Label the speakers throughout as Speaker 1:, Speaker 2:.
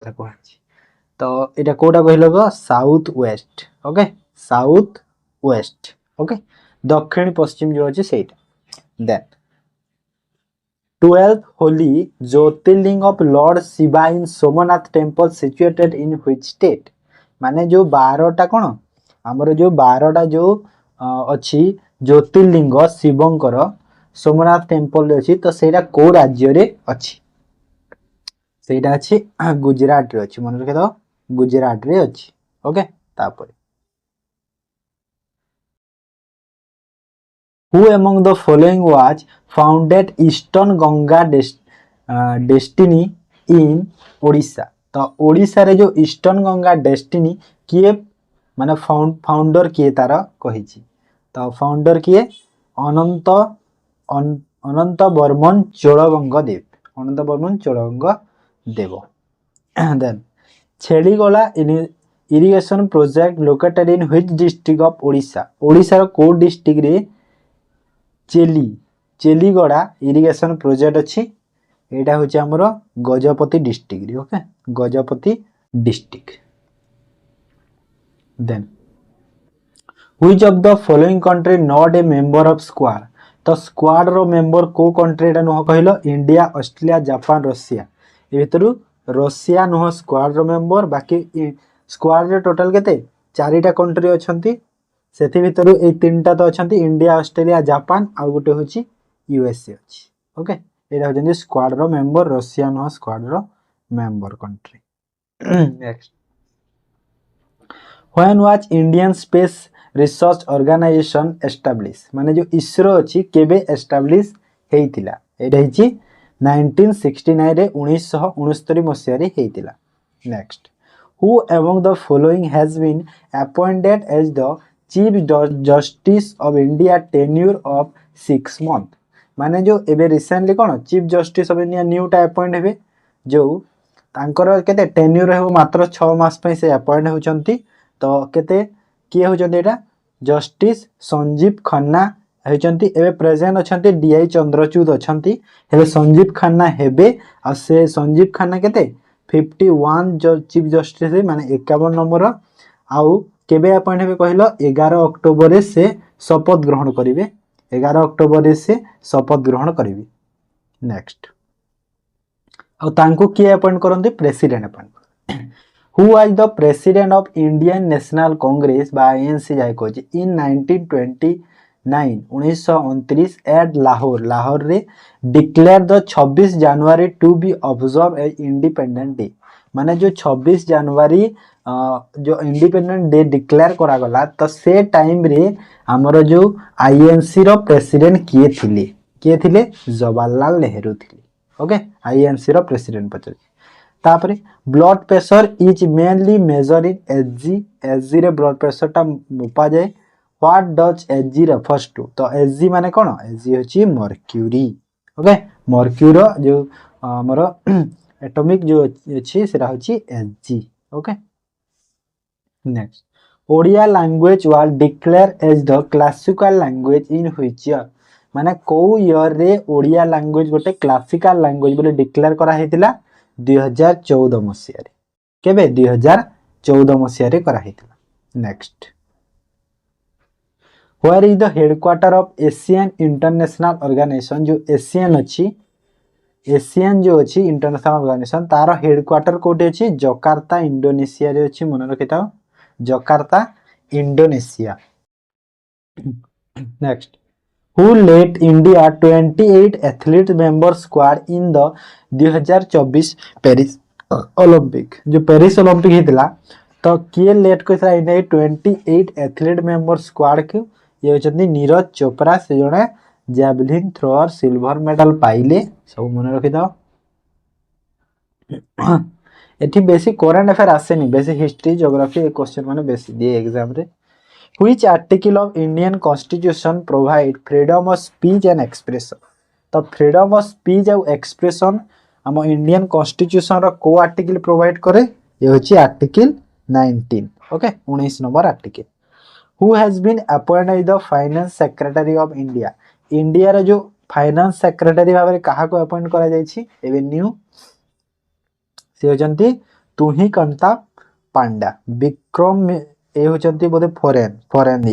Speaker 1: कहुछि तो एटा कोटा कहलो गो south west okay south west okay दक्षिण पश्चिम जो अछि सेटा then 12th holy jyotirlinga of lord Shiva in Somnath temple situated in which state माने जो 12टा कोन हमर जो 12टा जो अछि ज्योतिर्लिंग शिवंकर सोमनाथ टेम्पल अछि तो सेटा को राज्य रे अछि सेटा अछि गुजरात रे अछि मन रखे दो गुजरात रे अछि ओके तापर Who among the following was founded Eastern Ganga Destiny in Odisha तो ओडिशा रे जो ईस्टर्न गंगा डेस्टिनी किए माने फाउंडर किए तार कहिछि तो फाउंडर किए अनंत अनंत बर्मन चोलगंगा देव अनंत बर्मन चोलगंगा देव देन छेलीगला irrigation project located in which district of Odisha Odisha रो को डिस्ट्रिक्ट रे चेलीगड़ा इरिगेशन प्रोजेक्ट अच्छी एटा होची हमरो Gajapati district okay Gajapati district then which of the following country not a member of Quad तो स्क्वाड रो मेंबर को कंट्री एटा नुह कहलो इंडिया ऑस्ट्रेलिया जापान रशिया ए भितरु रशिया नुह स्क्वाड रो मेंबर बाकी स्क्वाड रे टोटल केते चारिटा कंट्री अछंती सेथि भितरु ए तीनटा तो अछंती इंडिया ऑस्ट्रेलिया जापान आ गोटे होची यूएसए अछि ओके एटा होचंदी स्क्वाड रो मेंबर रशिया नो स्क्वाड रो member country next when was Indian Space Research Organisation establish माने जो इसरो अछि केबे एस्टैब्लिश हेइतिला एटा हिची 1969 रे 1969 मसिया रे हेइतिला next who among the following has been appointed as the Chief Justice of India tenure of 6 months माने जो एबे recently cone chief justice of India new टा अपॉइंट हेबे जो तांकर केते टेन्यूर हेबो मात्र 6 मास पई से अपॉइंट होचंती तो केते किए होचंती एटा जस्टिस संजीव खन्ना होचंती एबे प्रेजेंट अछंती डीआई चंद्रचूड अछंती हेबे संजीव खन्ना हेबे आ से संजीव खन्ना केते 51 जो चीफ जस्टिस माने 51 नंबर आउ केबे अपॉइंट हेबे कहलो 11 अक्टोबर रे से शपथ ग्रहण करिवे 11 अक्टोबर रे से शपथ ग्रहण करिवे नेक्स्ट और तांको के अपॉइंट करंती president appoint who was the president of Indian National Congress by INC जाय को इन 1929 1929 एट लाहौर लाहौर रे declare the 26 January to be observe a independent day माने जो 26 जनवरी जो इंडिपेंडेंट डे डिक्लेयर करा गला तो से टाइम रे हमरो जो आईएनसी रो प्रेसिडेंट किए थिले जवाहरलाल नेहरू थिले ओके आईएनसी रो प्रेसिडेंट पचर तापरे blood pressure is mainly major in Hg रे ब्लड प्रेशर ता मपा जाए what does Hg refers to तो एसजी माने कोन एसजी होची मर्क्यूरी ओके मर्क्यूरी जो हमरो एटॉमिक जो अछि सेरा होची Hg okay next Odia language was declare as the classical language in which year माने को ईयर रे ओडिया लैंग्वेज गोटे क्लासिकल लैंग्वेज बोले डिक्लेयर करा हेतिला 2014 मसिया रे केबे 2014 मसिया रे करा हेतिला next where is the headquarter of Asian international organisation जो एशियन अछि एशियन जो अछि इंटरनेशनल ऑर्गेनाइजेशन तार हेडक्वार्टर कोटे अछि जकार्ता इंडोनेशिया रे अछि मन रखिता Jakarta Indonesia next who led India 28 athlete member squad in the 2024 Paris Olympic जो पेरिस ओलंपिक हेतिला तो किए लेट कोइसा इन 28 एथलीट मेंबर स्क्वाड के ये होचंदी नीरज चोपड़ा से जने जैवलिन थ्रोअर सिल्वर मेडल पाइले सब मन रखि दाओ एठी बेसी करंट अफेयर आसेनी बेसी हिस्ट्री ज्योग्राफी क्वेश्चन माने बेसी दिए एग्जाम रे Which article of Indian Constitution provide freedom of speech and expression? तो freedom of speech और expression हम इंडियन कॉन्स्टिट्यूशन रो को आर्टिकल प्रोवाइड करे ये होची आर्टिकल 19 ओके 19 नंबर article Who has been appointed the finance secretary of India? India रो जो फाइनेंस सेक्रेटरी भाबरे काहा को अपॉइंट करा जायछि एबे न्यू से होचंती तुहिकांता पांडा। विक्रम ये होचंती बोधे फॉरेन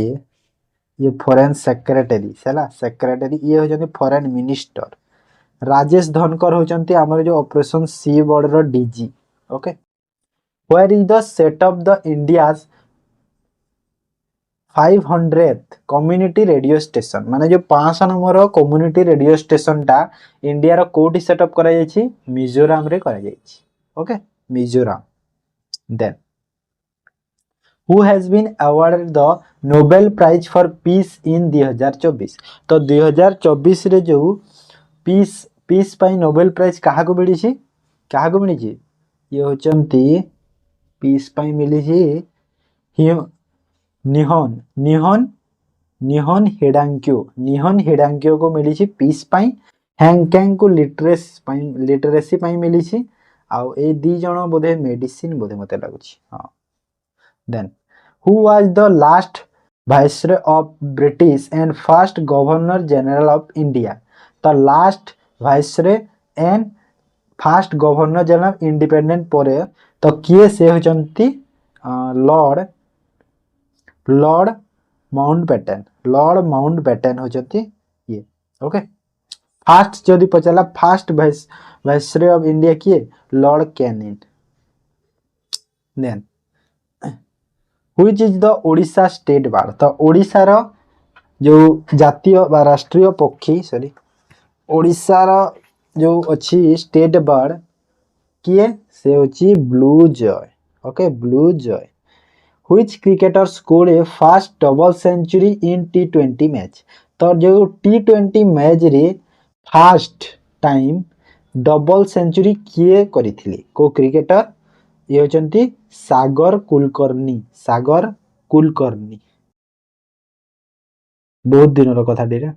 Speaker 1: ये फॉरेन सेक्रेटरी सेक्रेटरी ये होचंती फॉरेन मिनिस्टर। राजेश धनकर होचंती हमर जो ऑपरेशन सी बोर्ड रो DG. Okay, where is the set of the India's 500th community radio station, माने जो 500 नंबर कम्युनिटी रेडियो स्टेशन टा इंडिया रो कोठी सेटअप करा जायछि, मिजोरम रे करा जायछि। Okay, Mizoram. Then who has been awarded the Nobel prize for peace in 2024। तो 2024 रे जो पीस पाई नोबेल प्राइज काहाको मिलिछि, काहाको मिलिछि, ये होचंती पीस पाई मिलिछि निहोन हिडांक्यो को मिली पीस पाई। हैंगकैंग को लिटरेसी पाई मिली। आउ ए दी जण बोधे मेडिसिन बोधे मते लागुछि। हां, then who was the last viceroy of British and first governor general of India. The last viceroy and first governor general independent परे तो किए से होचंती लॉर्ड माउंटबेटन होचंती ये। ओके, फास्ट जदि पचला फास्ट वाइसरॉय ऑफ इंडिया किए, lord Canning. Then which is the Odisha state bird. तो ओडिशा रो जो जातीय बा राष्ट्रीय पक्षी ओडिशा रो जो अच्छी स्टेट बर्ड किए से होची blue Joy. Okay, blue Joy. Which cricketer scored a first double century in T20 match. तो जो T20 मैच रे फर्स्ट टाइम डबल सेंचुरी किए करिथिले को क्रिकेटर, ये होचंती सागर कुलकर्णी। बहुत दिन रो कथा डेरा।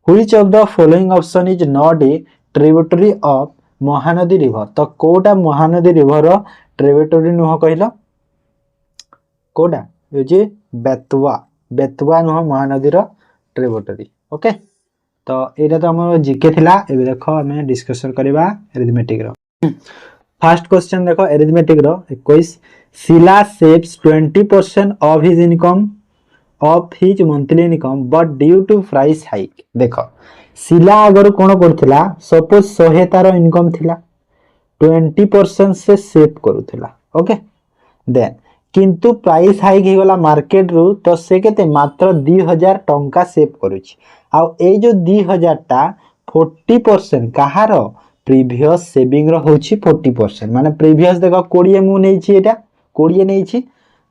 Speaker 1: Which of the following option is not a tributary of Mahanadi river. तो कोटा महानदी रिवर रो ट्रिब्यूटरी नुह कहलो, कोडा ये बेतवा नुह महानदी रो ट्रिब्यूटरी। ओके, तो एटा तो हमर जीके थिला। एबे देखो हमें डिस्कशन करबा अरिथमेटिक रो। फर्स्ट क्वेश्चन देखो अरिथमेटिक रो 21। Sheela saves 20% of his income of his monthly income but due to price hike. देखो शिला अगर कोन करथिला, सपोज 100 तार इनकम थिला, 20% से सेव करूथिला। ओके, देन किंतु प्राइस हाइक ही गला मार्केट रू, तो से केते मात्र 2000 टंका सेव करूछि। आ ए जो 2000 टा 40% कहार प्रीवियस सेविंग रो होछि 40%, माने प्रीवियस देखो 20 मु नै छी, एटा 20 नै छी,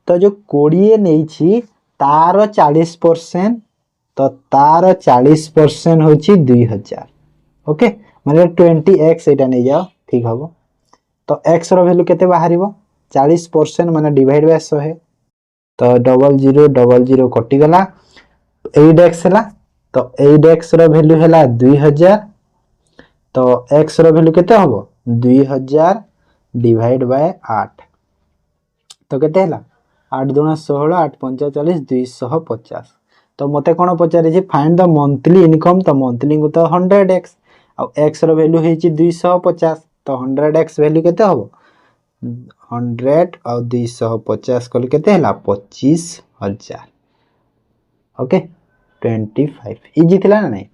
Speaker 1: तो जो 20 नै छी तार 40%, तो तार 40% होछि 2000। ओके, माने 20x एटा नै जाओ, ठीक हबो। तो x रो वैल्यू केते बाहरिबो, 40% माने डिवाइड बाय 100 तो 0000 कटि गला, 8x हला। तो 8x रो वैल्यू हला 2000, तो x रो वैल्यू केते हबो 2000 डिवाइड बाय 8, तो केते हला 8 दूना 16, 8 पंचा 40, 250। तो मते कोन पचारे जे फाइंड द मंथली इनकम, तो मंथली को तो 100x आ x रो वैल्यू हेची 250, तो 100x वैल्यू केते हबो 100 और 250 कल केते हला 25000। ओके, 25 इजी थिला ना नहीं।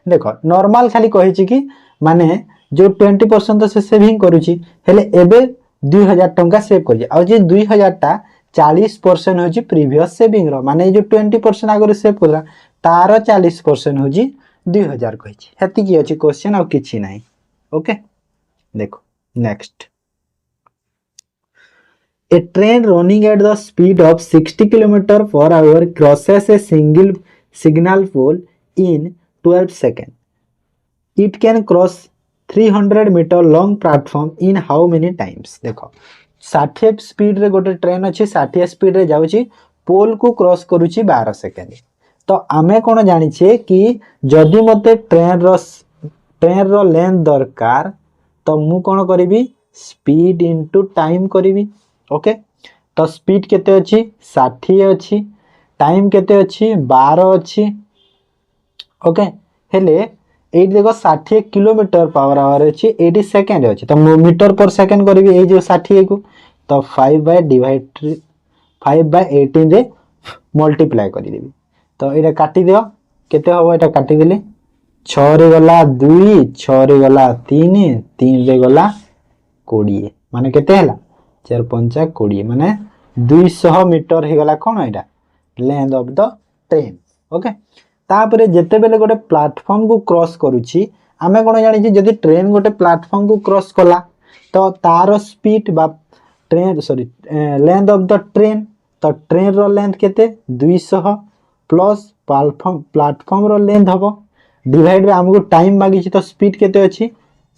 Speaker 1: देखो नॉर्मल खाली कहि छि कि माने जो 20% तो से सेविंग करूची, हेले एबे 2000 टंका सेव करी, आ जे 2000 टा 40% होची प्रीवियस सेविंग रो, माने जो 20% आगर सेव करला तार 40% होची 2000 कहि छि। हेति की अछि क्वेश्चन आ किछि नाही। ओके, देखो next. A train running at the speed of 60 km/h crosses a single signal pole in 12 seconds. It can cross 300 meter long platform in how many times? देखो 60 स्पीड रे गोटे ट्रेन अछि, 60 स्पीड रे जाउची, पोल को क्रॉस करूची 12 second. तो आमे कोन जानि छे कि जदि मते ट्रेन रो लेंथ दरकार, तो मु कोन करिवि स्पीड इनटू टाइम करिवि। ओके, तो स्पीड केते अछि 60 अछि, टाइम केते अछि 12 अछि। ओके, हेले एई देखो 60 किलोमीटर पर आवर अछि, 80 सेकंड अछि, तो मीटर पर सेकंड करिवि ए जो 60 को, तो 5/18 रे मल्टीप्लाई करदेवी तो ये काटी दियो केते हम ये काटिदेले 6 रे गला 2 6 रे गला 3 3 रे गला 20 माने केते हला 4 5 20 माने 200 मीटर हे गला कोन एटा length of the train okay तापरे जेते बेले गोटे प्लेटफॉर्म को क्रॉस करूची आमे कोन जानि छी जदी ट्रेन गोटे प्लेटफॉर्म को क्रॉस कला तो तार स्पीड बा train sorry length of the train तो ट्रेन रो लेंथ केते 200 प्लस प्लेटफॉर्म रो लेंथ हबो डिवाइड बाय हमको टाइम मागी छी तो स्पीड केते अछि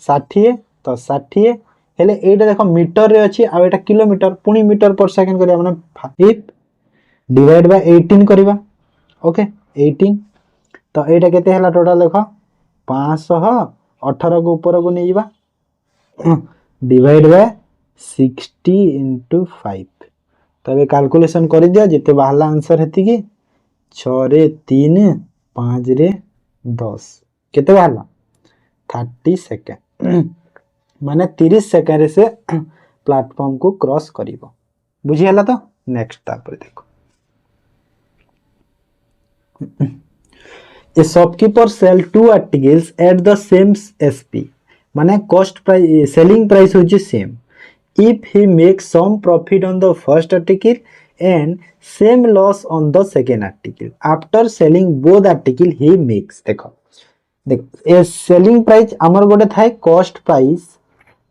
Speaker 1: 60 तो 60 हेले एटा देखो मीटर रे अछि आ एटा किलोमीटर पुनी मीटर पर सेकंड करिया माने 5 डिवाइड बाय 18 करिवा ओके 18 तो एटा केते हला टोटल देखो 518 को ऊपर को नै जिबा डिवाइड बाय 60 into 5 तबे कैलकुलेशन कर दिया जिते बाहला आंसर हेती कि 6 रे 3 5 रे 10 केते बाहला 30 सेकंड माने 30 सेकंड से प्लेटफॉर्म को क्रॉस करिवो बुझी हला तो नेक्स्ट तापर देखो A shopkeeper sell 2 articles at the same SP माने कॉस्ट प्राइस सेलिंग प्राइस होची same if he makes some profit on the first article and same loss on the second article after selling both article he makes देखो ए selling price हमर गोटे थाए cost price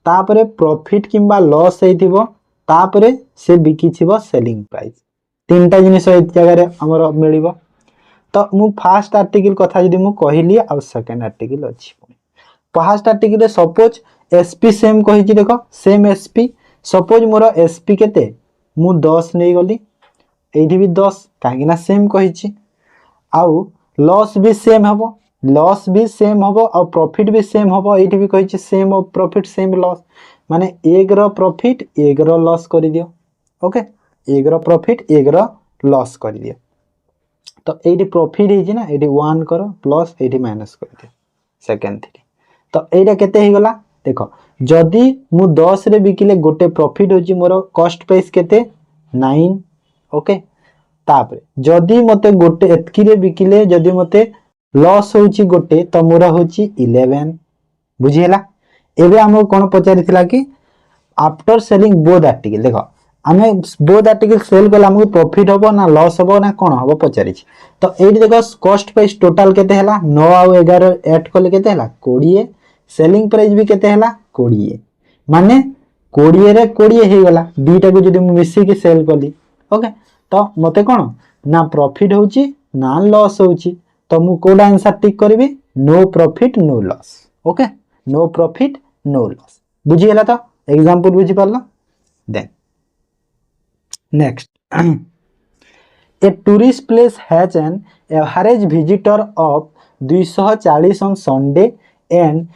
Speaker 1: तापरे profit किंबा loss हेतिबो तापरे से बिकी छिबो सेलिंग प्राइस तीनटा जिनिस ए जगह रे हमर मिलिबो तो मु फर्स्ट आर्टिकल कथा जदी मु कहिली आ सेकंड आर्टिकल अछि first article suppose SP same कहि छी देखो सेम एसपी सपोज मोर एसपी केते मु 10 नै गली एठी भी 10 काहे ना सेम कहि छी आउ लॉस भी सेम हबो और प्रॉफिट भी सेम हबो एठी भी कहि छी same of profit same loss माने एक रो प्रॉफिट एक रो लॉस करि दियो ओके एक रो प्रॉफिट एक रो लॉस करि दियो तो एठी प्रॉफिट हे छी ना एठी 1 करो प्लस एठी माइनस कर दियो सेकंड 3 तो एटा केते हे गला देखो जदी मु 10 रे बिकिले गोटे प्रॉफिट होची मोर कॉस्ट प्राइस केते 9 ओके तापर जदी मते गोटे एतकी रे बिकिले जदी मते लॉस होची गोटे तो मोर होची 11 बुझी हला एबे हमो कोन पचारिथिला कि आफ्टर सेलिंग बोथ आर्टिकल देखो आमे बोथ आर्टिकल सेल कला हमको प्रॉफिट होबो ना लॉस होबो ना कोन होबो पचारि छी तो एठी देखो कॉस्ट प्राइस टोटल केते हला 9 आ 11 ऐड करले केते हला 20 सेलिंग प्राइस भी केते हला 20 माने 20 रे 20 हे गला दुईटा को जदी मु मिसी के सेल कली ओके तो मते कोन ना प्रॉफिट होची ना लॉस होची तो मु कोड आंसर टिक करबी no profit no loss okay no profit no loss बुझी हला तो एग्जांपल बुझी पारला then next A tourist place has an average visitor of 240 on Sunday and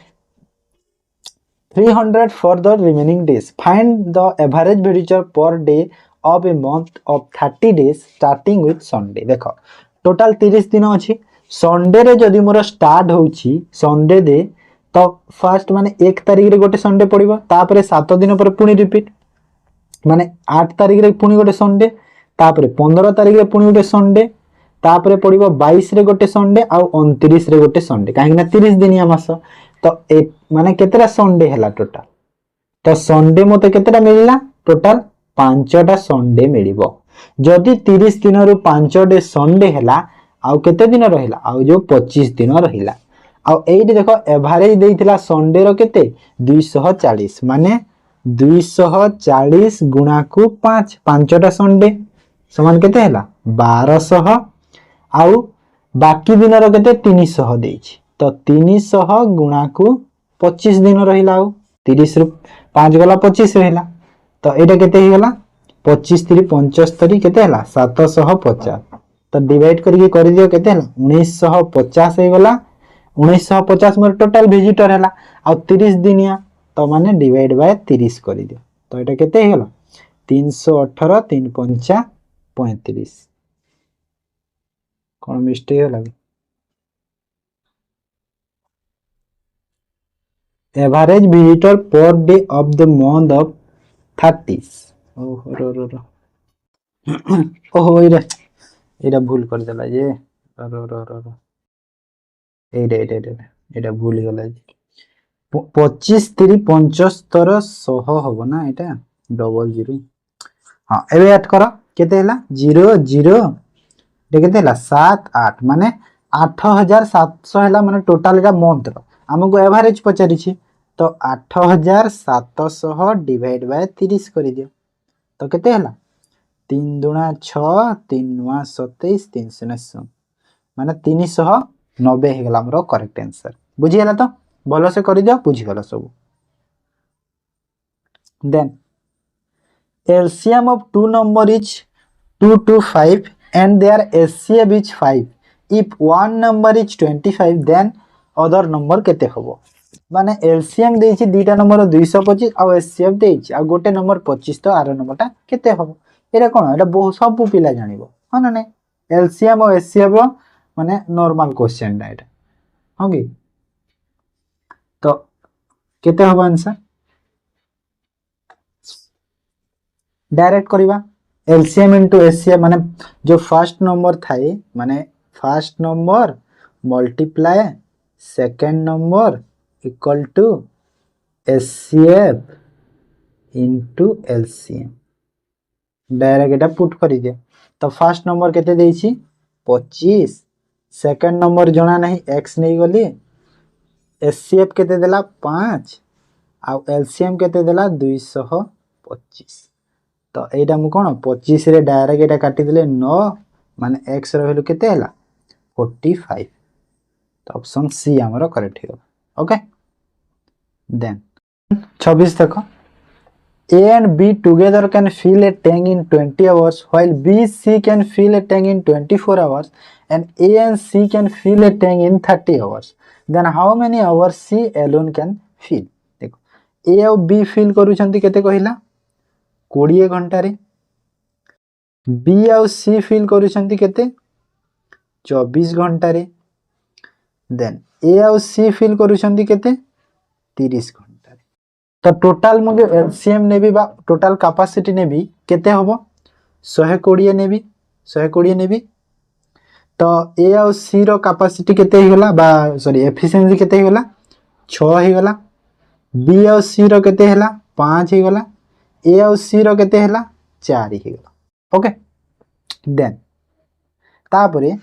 Speaker 1: 300 for the remaining days. Find the average visitor per day of a month of 30 days starting with Sunday. देखो total 30 दिन अछि Sunday रे जदी मोर start होउची Sunday दे तो first माने 1 तारिख रे गोटे संडे पड़िबो तापरे 7 दिन पर पुनी रिपीट माने 8 तारिख रे पुनी गोटे संडे तापरे 15 तारिख रे पुनी गोटे संडे तापरे पड़िबो 22 रे गोटे संडे आ 29 रे गोटे संडे काहे ना 30 दिनिया मास तो माने केतेरा संडे हला टोटल तो संडे मते केतेरा मिलिला टोटल 5टा संडे मिलिबो जदी 30 दिन रु 5 डे संडे हला आ केते दिन रहिला आ जो 25 दिन रहिला आ एठी देखो एवरेज देइथिला संडे रो केते 240 माने 240 गुणा को 5 5टा संडे समान केते हला 1200 आउ बाकी दिन रो केते 300 देछि तो 300 गुणा को 25 दिन रहिला आउ 30 रु 5 गला 25 रहिला तो एटा केते हे गला 25 3 75 केते हला 750 तो डिवाइड करके कर दियो केते हला 1950 हे गला 1950 मोर टोटल विजिटर हला आ 30 दिनिया तो माने डिवाइड बाय 30 कर दियो तो एटा केते हे गला 318 3 5 35 कोन मिस्टेक होला average visitor per day of the month of 30 ओहो रो रो रो ओहो एटा भूल कर देला जे रो रो रो रो एटा भूल गला जे 25 3 75 100 हबो ना एटा डबल जीरो हां एबे ऐड करो केते हला 0 0 ये केते हला 7 8 माने 8700 हला माने टोटल एटा मंथ रो हमको एवरेज पचारि छी तो 8700 डिवाइड बाय 30 करि दियो तो केते हला 3 दुना 6 3 नुआ 27 3 शून्य शून्य माने 390 हे गला हमरो करेक्ट आंसर बुझी हला तो भलो से करि दियो बुझी गला सब then LCM of two number is 2 to 5 and their HCF is 5 if one number is 25 then other number केते होबो माने LCM देछि दुईटा नंबर 225 आ HCF देछि आ गोटे नंबर 25 तो आरो नंबरटा केते होबो एटा कोन एटा बहु सब पिला जानिबो ह ना नै LCM और HCF माने नॉर्मल क्वेश्चन डा एटा होगी तो केते होबो आंसर डायरेक्ट करिबा LCM into HCF माने जो फर्स्ट नंबर थाए माने first number multiply second number equal to HCF into LCM direct एटा पुट करि दे तो फर्स्ट नंबर केते देछि 25 सेकंड नंबर जणा नहीं x नहीं गली HCF केते देला 5 आ LCM केते देला 225 तो एटा मु कोन 25 रे डायरेक्ट एटा काटि देले 9 माने x रो वैल्यू केते हला 45 तो ऑप्शन सी हमरो करेक्ट हियो ओके देन 26 देखो A and B together can fill a tank in 20 hours while B C can fill a tank in 24 hours and A and C can fill a tank in 30 hours then how many hours C alone can fill देखो A और B fill करूछंती केते कहिला 20 घंटा रे B और C fill करूछंती केते 24 घंटा रे देन A और C fill करूछंती केते 30 घंटा रे तो टोटल मु जो LCM नेबी बा टोटल कैपेसिटी नेबी केते होबो 120 नेबी 120 नेबी तो A और C रो कैपेसिटी केते हिगला बा सॉरी एफिशिएंसी केते हिगला 6 हिगला B और C रो केते हला 5 हिगला A और C रो केते हला 4 हिगला ओके देन तापरे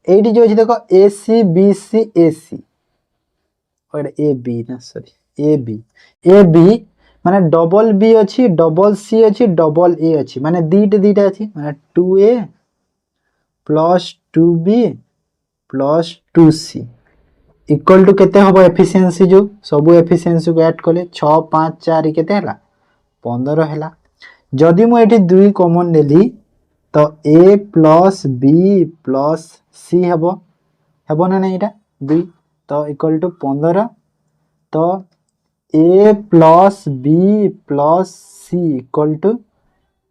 Speaker 1: एडी जो अछि देखो AC BC AC और AB ना सॉरी AB माने डबल B अछि डबल C अछि डबल A अछि माने दीटा अछि माने 2A plus 2B plus 2C equal to केते होबो एफिशिएंसी जो सब एफिशिएंसी को ऐड कले 6 5 4 केते हला 15 हला जदी मु एठी 2 कॉमन लेली तो A plus B plus C हेबो ना नै एटा 2 तो इक्वल टू 15 तो A plus B plus C equal to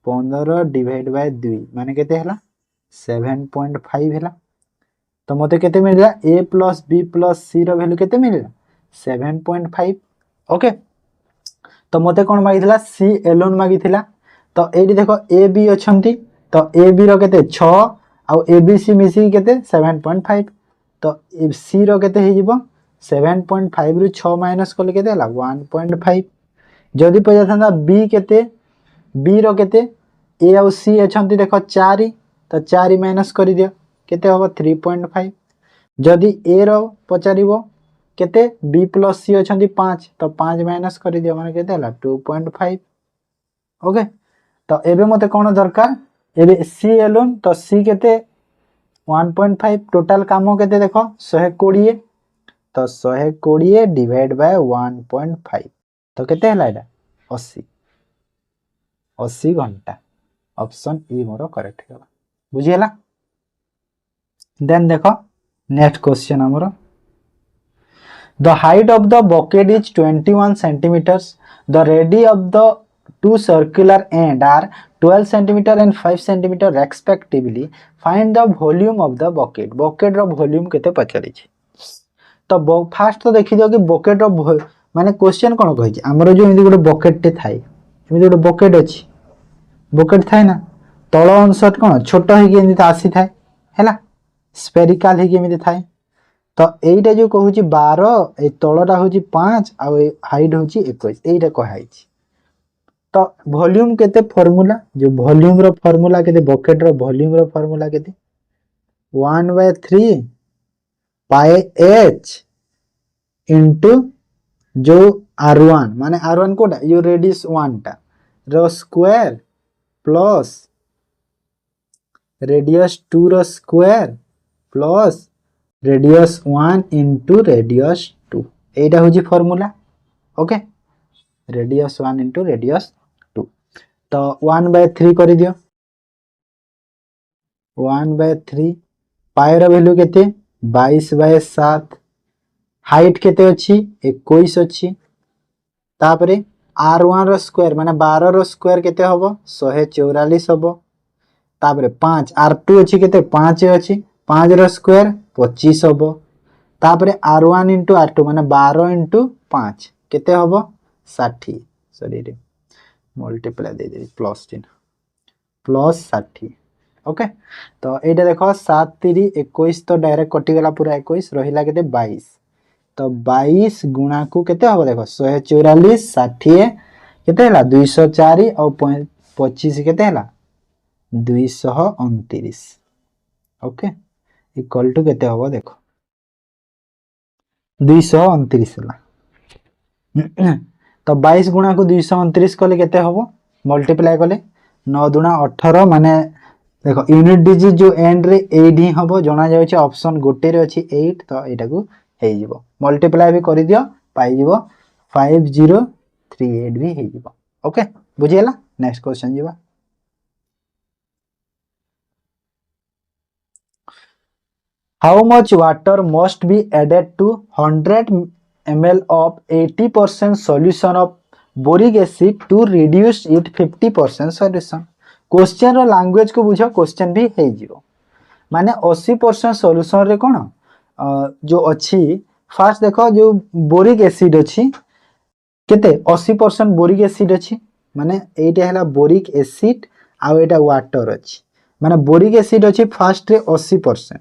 Speaker 1: 15 divide by 2 माने केते हला 7.5 हला तो मते केते मिलला A plus B plus C रो वैल्यू केते मिलला 7.5 ओके तो मते कोन मागिथिला C एलोन मागिथिला तो एडी देखो A B अछंती तो A B रो केते 6 आ A B C मिसी केते 7.5 तो C रो केते हे जिवो 7.5 रु 6 माइनस करले केते हला 1.5 जदी पजा थांदा B केते B रो केते A और C अछंती देखो 4 तो 4 माइनस करि दियो केते होबो 3.5 जदी A रो पचारिबो केते B प्लस C अछंती 5 तो 5 माइनस करि दियो माने केते हला 2.5 ओके तो एबे मते कोन दरकार एबे C एलोन तो C केते 1.5 टोटल कामो केते देखो 120 तो 120 डिवाइड बाय 1.5 तो केते हला एटा 80 घंटा ऑप्शन ई मोर करेक्ट होला बुझी हला देन देखो नेक्स्ट क्वेश्चन हमरो the height of the bucket is 21 centimeters the radius of the two circular end are 12 centimeter and 5 centimeter respectively find the volume of the bucket रो volume केते पचरी छी तो फास्ट तो देखि दियो कि बकेट रो माने क्वेश्चन कोन कहि छी हमरो जो इन्दि गोटे बकेट टे थाई इन्दि गोटे बकेट अछि बकेट थाए ना तल अंश कौन छोट होती आसी थाए है स्पेरिकाल होती थाए तो यहीटा जो कहूँ 12 तलटा हूँ 5 आउ हाइट हूँ 21 यहीटा कहुई तो वॉल्यूम केते फॉर्मूला जो वॉल्यूम रो फॉर्मूला केते बकेट रो वॉल्यूम रो फॉर्मूला केते 1/3 पाई एच इंटू जो R1 माने R1 कोटा यो रेडियस 1 टा रो स्क्वायर प्लस रेडियस 2 रो square plus radius 1 into radius 2 एटा होजी formula okay radius 1 into radius 2 तो 1/3 कर दियो 1/3 पाई रो वैल्यू केते 22/7 हाइट केते अछि 21 अछि तापरे R1 रो स्क्वायर माने 12 रो स्क्वायर केते हबो 144 हबो तापरे 5 R2 अछि केते 5 अछि 5 रो स्क्वायर 25 हबो तापरे R1 इंटू R2 माने 12 इंटू 5 केते हबो 60 सॉरी रे मल्टीप्लाई दे दे प्लस चिन्ह प्लस 60 ओके तो एटा देखो 7 3 21 तो डायरेक्ट कटि गला पूरा 21 रहिला केते 22 तो 22 गुणा को केते हबो देखो 144 60 केते हला 204 और 25 केते हला 229 ओके इक्वल टू केते हबो देखो 229 हला तो 22 गुणा को 229 कले केते हबो मल्टीप्लाई कले 9 दुना 18 माने देखो यूनिट डिजिट जो एंड रे 8 ही हबो जणा जाय छै ऑप्शन गोटे रे अछि 8 तो एटा को हे जिवो मल्टीप्लाई भी करि दियो पाई जिवो 5038 भी हे जिवो ओके बुझियला नेक्स्ट क्वेश्चन जिवो how much water must be added to 100 ml of 80% solution of boric acid to reduce it 50% solution question रो लैंग्वेज को बुझो क्वेश्चन भी हे जिवो माने 80% सॉल्यूशन रे कोन जो अछि फास्ट देखो जो बोरिक एसिड अछि केते 80% बोरिक एसिड अछि माने एटा हला बोरिक एसिड आ एटा वाटर अछि माने बोरिक एसिड अछि फास्ट रे 80%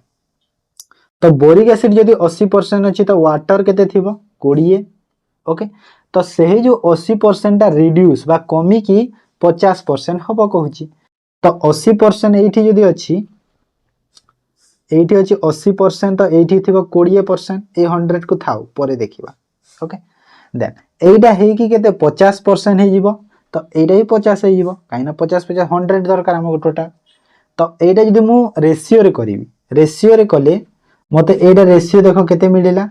Speaker 1: तो बोरिक एसिड जदी 80% अछि तो वाटर केते थिबो 20 ओके तो सेही जो 80% ता रिड्यूस बा कमी की 50% हबो कहूची तो 80% एठी जदी अछि एठी अछि 80% तो एठी थिबो 20% ए 100 को थाउ परे देखिबा ओके देन एटा हे की केते 50% हे जिवो तो एटा ही 50 हे जिवो काइना 50 50 100 दरकार हमको टोटल तो एटा जदी मु रेशियो रे करिवि रेशियो रे कले मते एटा रेशियो देखो केते मिलिला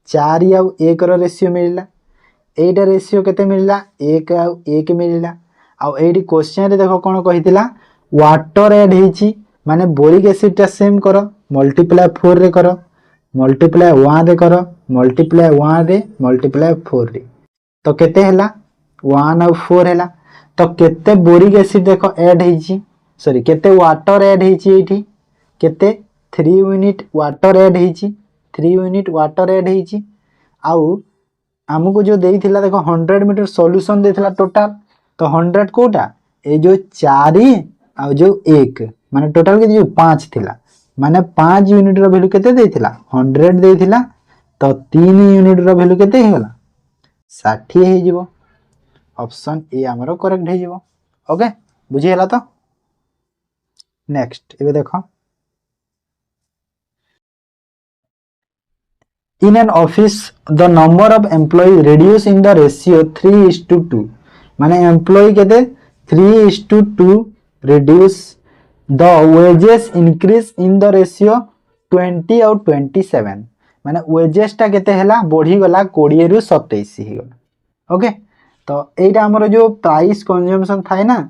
Speaker 1: 4 आ 1 रो रेशियो मिलिला एटा रेशियो केते मिलिला 1 आ 1 मिलिला आ एडी क्वेश्चन रे देखो कोन कहितिला वाटर ऐड हेची माने बोरिक एसिड टा सेम करो मल्टीप्लाई 4 रे करो मल्टीप्लाई 1 रे करो मल्टीप्लाई 1 रे मल्टीप्लाई 4 रे तो केते हला 1 और 4 हला तो केते बोरिक एसिड देखो ऐड हेची सॉरी केते वाटर ऐड हेची एठी केते 3 यूनिट वाटर ऐड हेची 3 यूनिट वाटर ऐड हेची आउ हमको जो देइथिला देखो 100 मीटर सॉल्यूशन देथिला टोटल तो 100 कोटा ए जो 4 आ जो 1 माने टोटल के जो 5 थिला माने 5 यूनिट रो वैल्यू केते देथिला 100 देथिला तो 3 यूनिट रो वैल्यू केते हेला 60 हे जिवो ऑप्शन ए हमरो करेक्ट हे जिवो ओके बुझी हला तो नेक्स्ट एबे देखो in an office the number of employees reduce in the ratio 3:2 माने एम्प्लॉय केते 3:2 reduce the wages increase in the ratio 20 और 27 माने wages टा केते हला बढ़ी गला 20 रु 27 हे गला ओके तो एटा हमर जो प्राइस कंजम्पशन थाए ना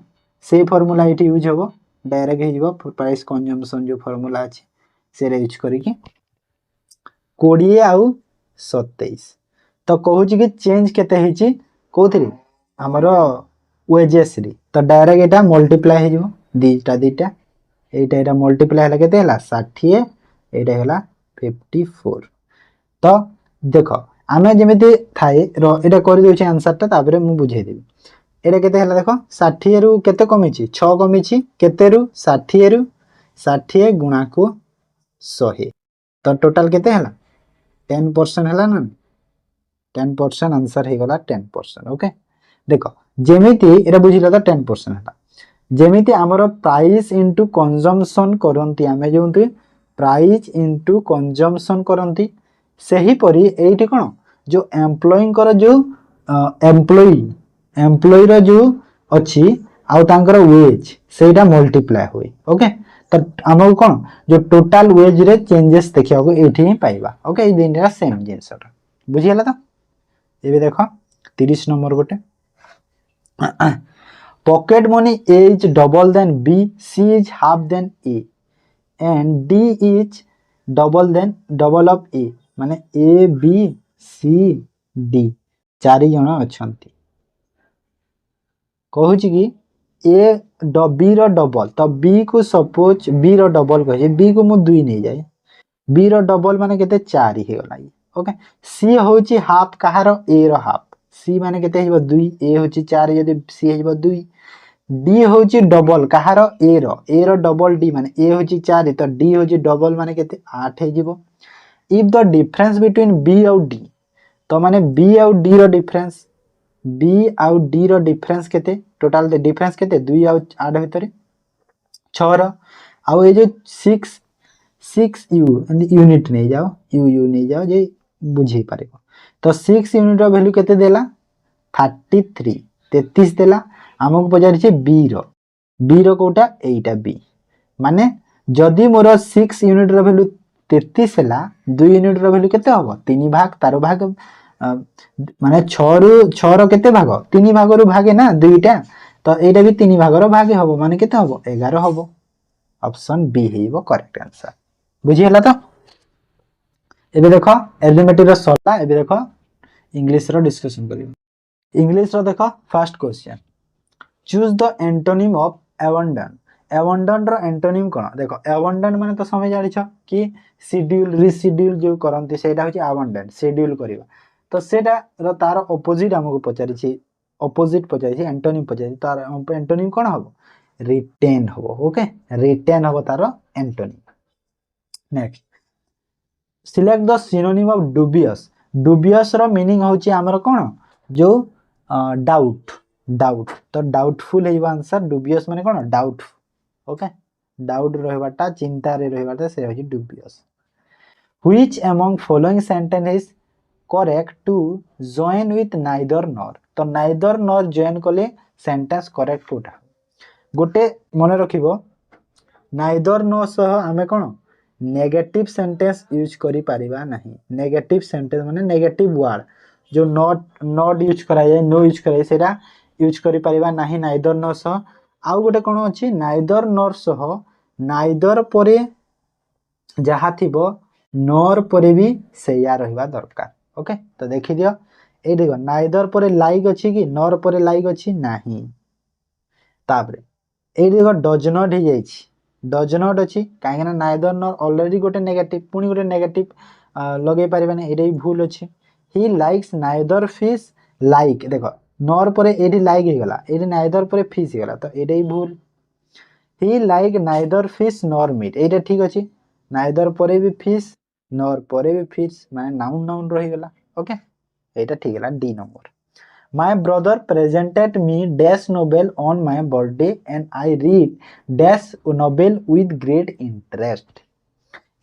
Speaker 1: से फार्मूला एटी यूज होबो डायरेक्ट हे जिवो प्राइस कंजम्पशन जो फार्मूला अछि से रे यूज करी कि 20 आउ 27 तो कहूची कि चेंज केते हेची कोथरी हमरो वेजेस री तो डायरेक्ट एटा मल्टीप्लाई हे जिवो दीटा एटा मल्टीप्लाई हला केते हला 60 एटा हला 54 तो देखो आमे जेमिति थाए रो एटा करि दोछि आंसर ता ताबरे मु बुझे देबी एटा केते हला देखो 60 रु केते कमिछि 6 कमिछि केते रु 60 रु 60 गुणा को 100 तो टोटल केते हला 10% हला ना 10% आंसर हे गला 10%। ओके देखो जेमिति एटा बुझिला तो 10% हला जेमिति हमर प्राइस इनटू कंजम्पशन करंती आमे जोंती प्राइस इनटू कंजम्पशन करंती सही परी एठी कोन जो एम्प्लॉई कर जो एम्प्लॉई रो जो अछि आउ तांकर वेज सेटा मल्टीप्लाई होई। ओके तो हमको कोन जो टोटल वेज रे चेंजेस देखिया को एठी ही पाइबा। ओके ए दिनरा सेम जिंसटा बुझियला तो एबे देखो 30 नंबर गोटे pocket money A is double than B, C is half than A and D is double of A माने A B C D चारि जण अछंती कहूची कि A B रो डबल तो B को सपोज B रो डबल कहे B को मु 2 नै जाय B रो डबल माने केते 4 हे गला। ओके C होची हाफ कहारो A रो हाफ C माने केते हेबो 2 A होची 4 यदि C हेबो 2 D होची डबल कहारो A रो डबल D माने A होची 4 तो D होची डबल माने केते 8 हे जिवो। If the difference between B और D तो माने B और D रो डिफरेंस B और D रो डिफरेंस केते टोटल दे डिफरेंस केते 2 और 8 भितरे 6 रो आ ए जो 6 यूनिट नहीं जाओ यू नहीं जाओ जे बुझी पारिबो तो 6 यूनिट रो वैल्यू केते देला 33 देला हमको पचारि छे बी रो कोटा एटा बी माने जदी मोर 6 यूनिट रो वैल्यू 33 हला 2 यूनिट रो वैल्यू केते हबो 3 भाग तारो भाग माने 6 रो केते भाग 3 भाग रो भागे ना दुईटा तो एटा भी 3 भाग रो भागे हबो माने केते हबो 11 हबो। ऑप्शन बी हेबो करेक्ट आंसर बुझी हला तो एबे देखो एलिमेंटरी रो सला एबे देखो इंग्लिश रो डिस्कशन करियो। इंग्लिश रो देखो first question choose the antonym of abandon abandon रो एंटोनिम कोन देखो अबंडन माने तो समझ जानि छ कि शेड्यूल रिशेड्यूल जो करंती सेटा होची अबंडन शेड्यूल करिवा तो सेटा रो तार ऑपोजिट हमको पचारि छी ऑपोजिट पचारि छी एंटोनिम पचारि तार एंटोनिम कोन हबो रिटेन हबो। ओके रिटेन हबो तार antonym. Next select the synonym of dubious dubious रो मीनिंग होची हमर कोन जो डाउट तो डाउटफुल हेबा आंसर डुबियस माने कोन डाउट। ओके डाउट रहबाटा चिंता रे रहबाटा से होची dubious. Which among following sentence is correct to join with neither nor तो नाइदर नॉर जॉइन कले सेंटेंस करेक्ट कोटा गोटे मने रखिबो नाइदर नो सह हमें कोन नेगेटिव सेंटेंस यूज करि परिबा नहीं नेगेटिव सेंटेंस माने नेगेटिव वर्ड जो नॉट यूज कराय नो यूज कराय सेरा यूज करि परिबा नहीं नाइदर नो सह आउ गोटे कोन अछि नाइदर नॉर सह नाइदर परे जहा थिबो नॉर परे भी सेया रहबा दरकार। ओके तो देखि दियो ए देखो नाइदर परे लाइक अछि कि नॉर परे लाइक अछि नाही तापरे ए देखो डज नॉट ही जाइछि डज नॉट अछि काहे ना नाइदर नॉर ऑलरेडी गोटे नेगेटिव पुनी गोटे नेगेटिव लगे पारिबा नै एरै भूल अछि। He likes neither fish like देखो नॉर परे एडी लाइक हे गला एडी नाइदर परे फिश हे गला तो एरै भूल। He like neither fish nor meat एटा ठीक अछि नाइदर परे भी फिश नॉर परे भी फिश माने नाउन रही गला। ओके एटा ठीक गला D number. My brother presented me dash novel on my birthday and I read dash novel with great interest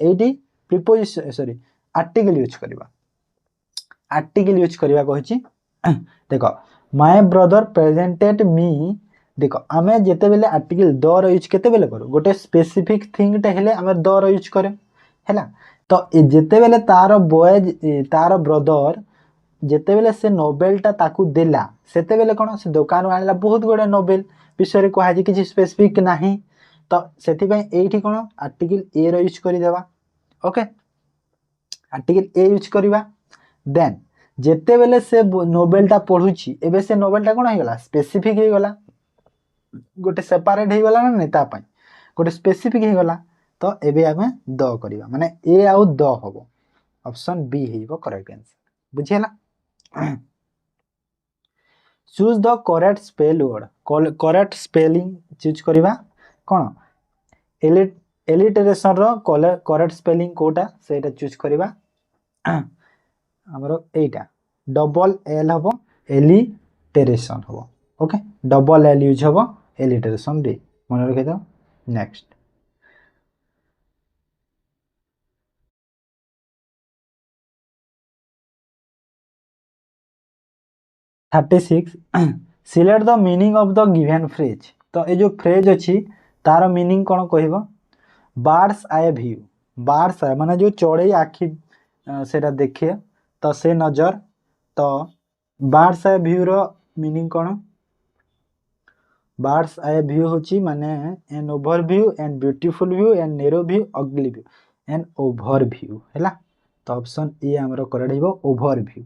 Speaker 1: एडी प्रीपोजिशन सॉरी आर्टिकल यूज करबा कहछि देखो my brother presented me देखो आमे जेते बेले आर्टिकल द रो यूज केते बेले करू गोटे स्पेसिफिक थिंग टे हेले आमे द रो यूज करे हैला तो जेते बेले तार बॉय तार ब्रदर जेते बेले से नोवेलटा ताकू देला सेते बेले कोन से दुकान आनला बहुत गोडे नोवेल विषय रे कहै जे किछि स्पेसिफिक नाही तो सेति पय एठी कोन आर्टिकल ए रो यूज करि देबा। Okay article a use करिवा then जेते बेले से नोवेलटा पढुची एबे से नोवेलटा कोन हे गला स्पेसिफिक हे गला गोटे सेपरेट हे गला नै ता पय गोटे स्पेसिफिक हे गला तो एबे आमे द करिवा माने ए आउ द होबो ऑप्शन बी हेबो करेक्ट आंसर बुझियला। Choose the correct spell word correct spelling choose करवा कौन एलिटरेशन रो करेक्ट स्पेलिंग कोटा सेटा चूज करवा हमरो एटा डबल एल हबो एलिटरेशन हबो ओके डबल एल यूज हबो एलिटरेशन रे मन रखे दो next 36 select the meaning of the given phrase तो ये जो फ्रेज अच्छी तार मीनिंग कौन कह bird's eye view bird's eye माने जो चढ़ई आखि सेटा देखे तो से नजर तो बार्ड्स आई व्यू रो मीनिंग कौन बार्ड्स आई व्यू होची माने an overview and beautiful view and narrow view ugly view an overview हैला तो ऑप्शन ए हमरो करेक्ट हिबो ओवरव्यू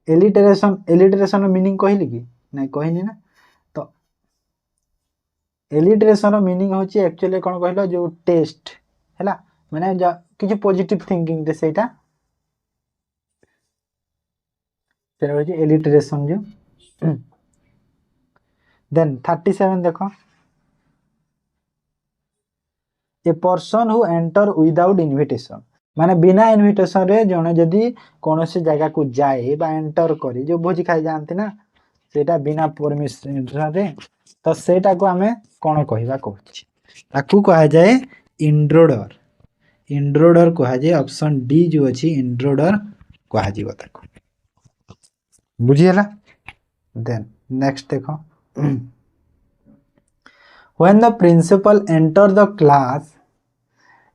Speaker 1: एलिटरेशन मीनिंग कहली कि नहीं कहनी ना तो एलिटरेशन मीनिंग होची एक्चुअली कौन कहलो जो टेस्ट हैला माने किछि पॉजिटिव थिंकिंग दे सेटा सेटा होची एलिटरेशन जो देन 37 देखो a person who enter without invitation माने बिना इनविटेशन रे जने जदी कौन से जगह को जाए बा एंटर करी जो भोजी खाई जानते ना सेटा बिना परमिशन रे तो सेटा को हमें कौन कहबा कहछि ताकू कहा जाए इंट्रोडर इंट्रोडर कहा जाए ऑप्शन डी जो अछि इंट्रोडर कहा जीव ताकू बुझियला देन नेक्स्ट देखो when the principal enter the class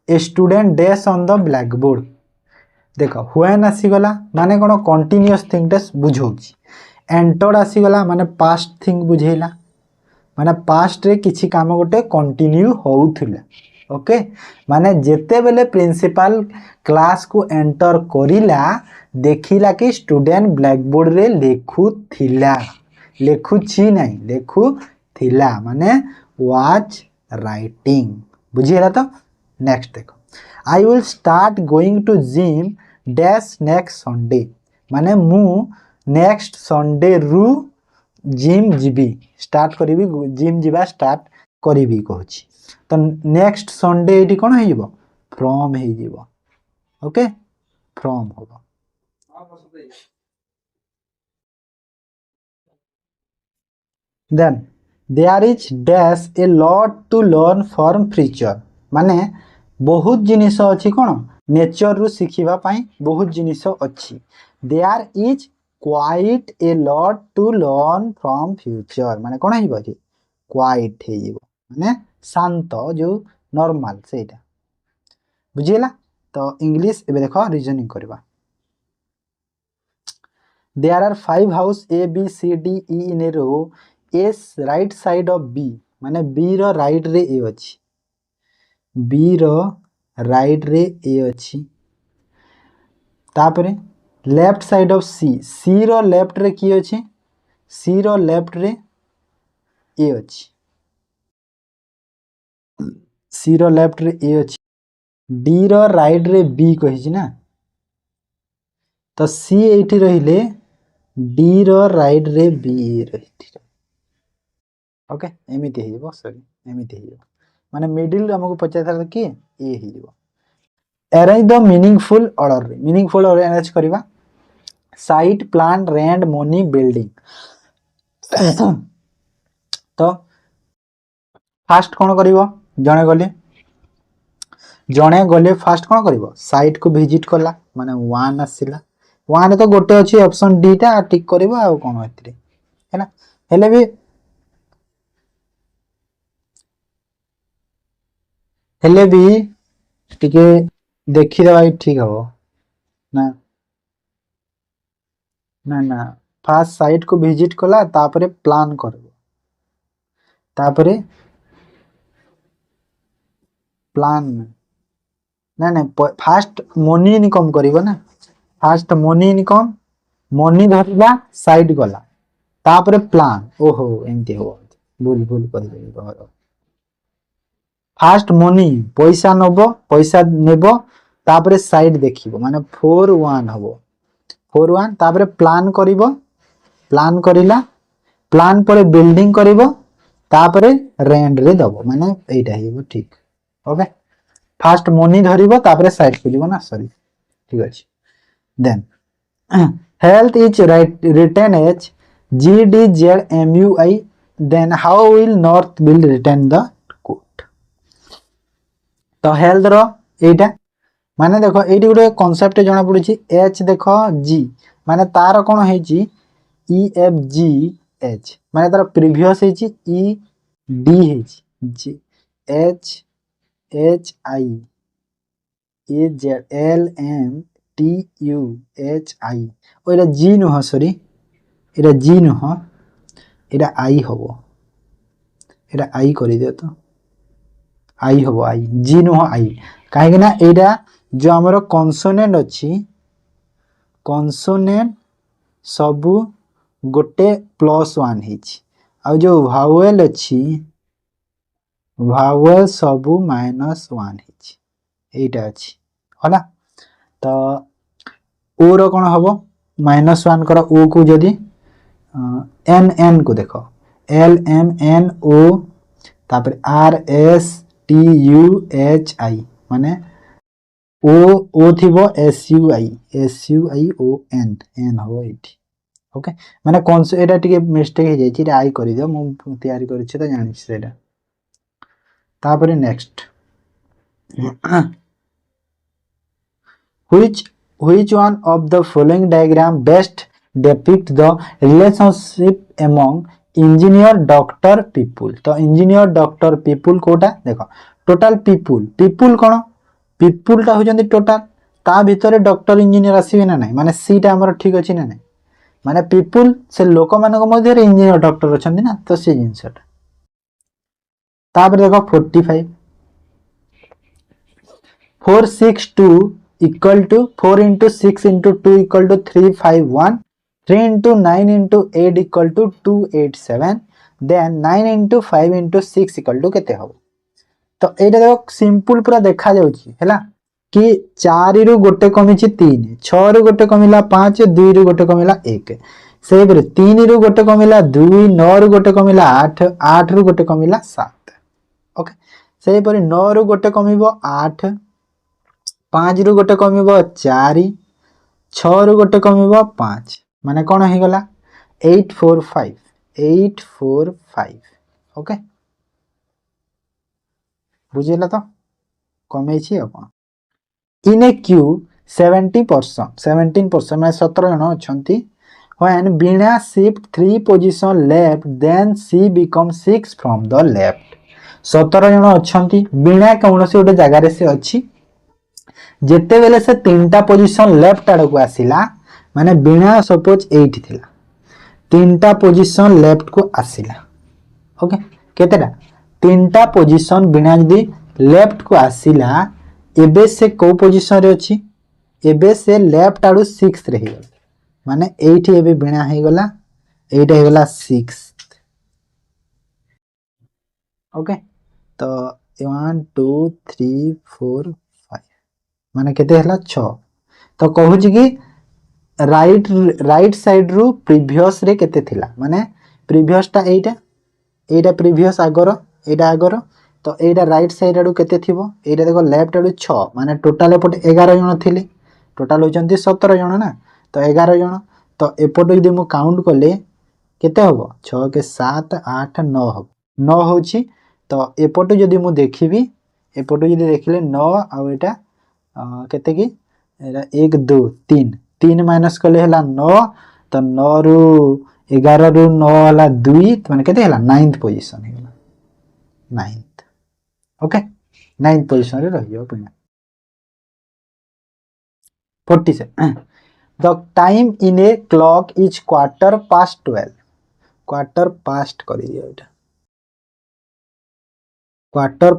Speaker 1: a student dash on the blackboard देखो when आसीगला माने कोन कंटीन्यूअस थिंग टेस बुझौछि एंटर्ड आसीगला माने पास्ट थिंग बुझेला माने पास्ट रे किछि काम गोटे कंटिन्यू होउथिला ओके माने जेते बेले प्रिंसिपल क्लास को एंटर करिला देखिला कि स्टूडेंट ब्लैक बोर्ड रे लेखुथिला लेखुछि नहीं लेखुथिला माने वाच राइटिंग बुझियला तो नेक्स्ट देखो I will start going to gym dash next Sunday माने मु नेक्स्ट संडे रु जिम जीबी स्टार्ट करिवि जिम जीबा स्टार्ट करिवि कहछि तो नेक्स्ट संडे एटी कोन हे जिवो फ्रॉम हे जिवो ओके फ्रॉम होबो then there is dash a lot to learn from future माने बहुत जिनिस अछि कोन नेचर रु सिखिबा पई बहुत जिनिस अछि there is quite a lot to learn from future माने कोन हिबो जी क्वाइट हे जिवो माने शांत जो नॉर्मल सेटा बुझियला तो इंग्लिश एबे देखो रीजनिंग करबा there are 5 house A B C D E in a row as right side of B माने बी रो राइट रे ए अछि बी रो राइट रे ए अछि तापरे left side of C C रो लेफ्ट रे की अछि सी रो लेफ्ट रे ए अछि सी रो लेफ्ट रे ए अछि डी रो राइट रे बी कहि छी ना तो सी एठी रहिले डी रो राइट रे बी रहिथि ओके एमिति हेइबो सॉरी एमिति हेइबो माने मिडिल हमको पचाता कि ए हेइबो arrange the meaningful order arrange करबा site plan rent money building तो फास्ट कोन करिवो जणे गले फास्ट कोन करिवो साइट को विजिट करला माने 1 आसीला 1 तो गोटे अछि ऑप्शन डी टा टिक करिवो आ कोन होतरे हैना हेले भी टिके देखि देबा ठीक हबो ना ना ना फास्ट साइट को विजिट कला तापरे प्लान करबो तापरे प्लान ना ना फास्ट मनी इनकम करिवो ना फास्ट मनी इनकम मनी धरला साइड गला तापरे प्लान ओहो एमती हो भूल कर देबो फास्ट मनी पैसा नबो पैसा नेबो तापरे साइड देखिबो माने 41 हबो 41 तापरे प्लान करिवो प्लान करिला प्लान पर बिल्डिंग करिवो तापरे रेंट रे दबो माने एटा हेबो ठीक ओके फास्ट मनी धरिबो तापरे साइट खोलिबो ना सॉरी ठीक अछि then health is written as GDZMUI then how will north will return the quote तो हेल्थ रो एटा माने देखो एटी गोटे कांसेप्ट जणा पड़ुची एच देखो जी माने तार कोन हेची ई एफ जी एच माने तार प्रीवियस हेची ई डी हेची G H H I A Z L M T U H I ओइरा जी नुह सॉरी एटा जी नुह एटा आई होबो एटा आई करि दियो तो आई होबो आई जी नुह आई काहे ना एटा जो हमरो कॉन्सोनेंट अछि कॉन्सोनेंट सबु गोटे +1 हेछि आ जो वावेल अछि वावेल सबु -1 हेछि एटा अछि होला तो ओ रो कोन हबो -1 कर ओ को जदी एन एन को देखो एल एम एन ओ तापर R S T U H आई माने ओ थिबो एस यू आई ओ एन एन हो एठी ओके माने कोन से एटा टिके मिस्टेक हे जाई छि आई करि दियो मु तैयारी करि छि त जानि छि सेटा तापर next which one of the following diagram best depict the relationship among engineer doctor people तो engineer doctor people कोटा देखो total people कोन people ता हो जंदी total ता भितरे डॉक्टर इंजीनियर आसीबे ना नहीं माने सी टा हमर ठीक अछि ना नहीं माने people से लोक मानको मध्ये इंजीनियर डॉक्टर अछंदी ना तो से जिंसटा तापर देखो 45 462 equal to 4 into 6 into 2 equal to 351 3 into 9 into 8 equal to 287 then 9 into 5 into 6 equal to केते हो तो एटा देखो सिंपल पूरा देखा जाउची हैला कि 4 रु गोटे कमिची 3 6 रु गोटे कमिला 5 2 रु गोटे कमिला 1 सेही पर 3 रु गोटे कमिला 2 9 रु गोटे कमिला 8 8 रु गोटे कमिला 7 ओके सेही पर 9 रु गोटे कमिबो 8 5 रु गोटे कमिबो 4 6 रु गोटे कमिबो 5 माने कोन हे गला 845 ओके बुझिला तो कमे छी अपन इन ए क्यू 17% माने 17 जन अछंती when Veena shift 3 position left then she become 6 from the left 17 जन अछंती वीणा कौनसी गोटे जगह रे से अछि जेते बेले से तीनटा पोजीशन लेफ्ट आड़ को आसिला माने वीणा सपोज 8 थिला तीनटा पोजीशन लेफ्ट को आसिला ओके केतेटा तीनटा पोजीशन वीणा जदी लेफ्ट को आसिला एबे से को पोजीशन रे अछि एबे से लेफ्ट आड़ू 6 रे हिगला माने 8 एबे वीणा हे गला 8 हे गला 6 ओके तो 1 2 3 4 माने केते हला 6 तो कहू छी कि राइट साइड रु प्रीवियस रे केते थिला माने प्रीवियस टा एटा प्रीवियस आगर तो एटा राइट साइड आडू केते थिबो एटा देखो लेफ्ट आडू 6 माने टोटल एपट 11 जन थिले टोटल होचंती 17 जन ना तो 11 जन तो एपट जदी मु काउंट करले केते होबो 6 के 7 8 9 हो 9 होची तो एपट जदी मु देखिबी एपट जदी देखिले 9 आ एटा केते की 1 2 3 3 माइनस करले हला 9 तो 9 रु 11 रु 9 हला 2 तो माने केते हला 9th पोजीशन हला 9th ओके 9th पोजीशन रे रहियो पुना 47 the time in a clock is quarter past 12 करी दियो एटा quarter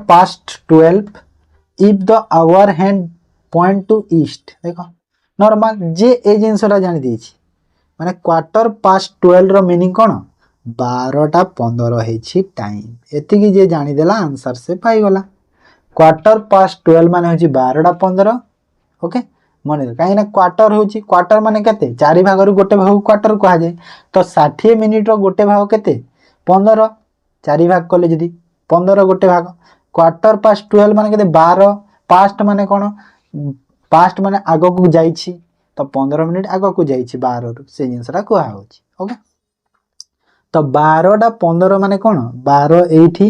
Speaker 1: past 12 if the hour hand point to east देखो नॉर्मल जे ए जिंसरा जानि देछि माने quarter past 12 रो मीनिंग कोन 12टा 15 हेछि टाइम एति कि जे जानि देला आंसर से पाई गला quarter past 12 माने होछि 12टा 15 ओके मन कहीं क्वार्टर हूँ क्वार्टर मान के 4 भाग गोटे भाग क्वार्टर कह जाए तो 60 मिनिट गोटे भाग के 15 4 भाग कले जी 15 गोटे भाग क्वार्टर पास्ट 12 मान के 12 पास्ट मान कौन पास्ट मान आग को जाइए तो 15 मिनिट आग को जाइए 12 रु से जिनसा कह ओके तो 12टा 15 मान कौन 12 एठी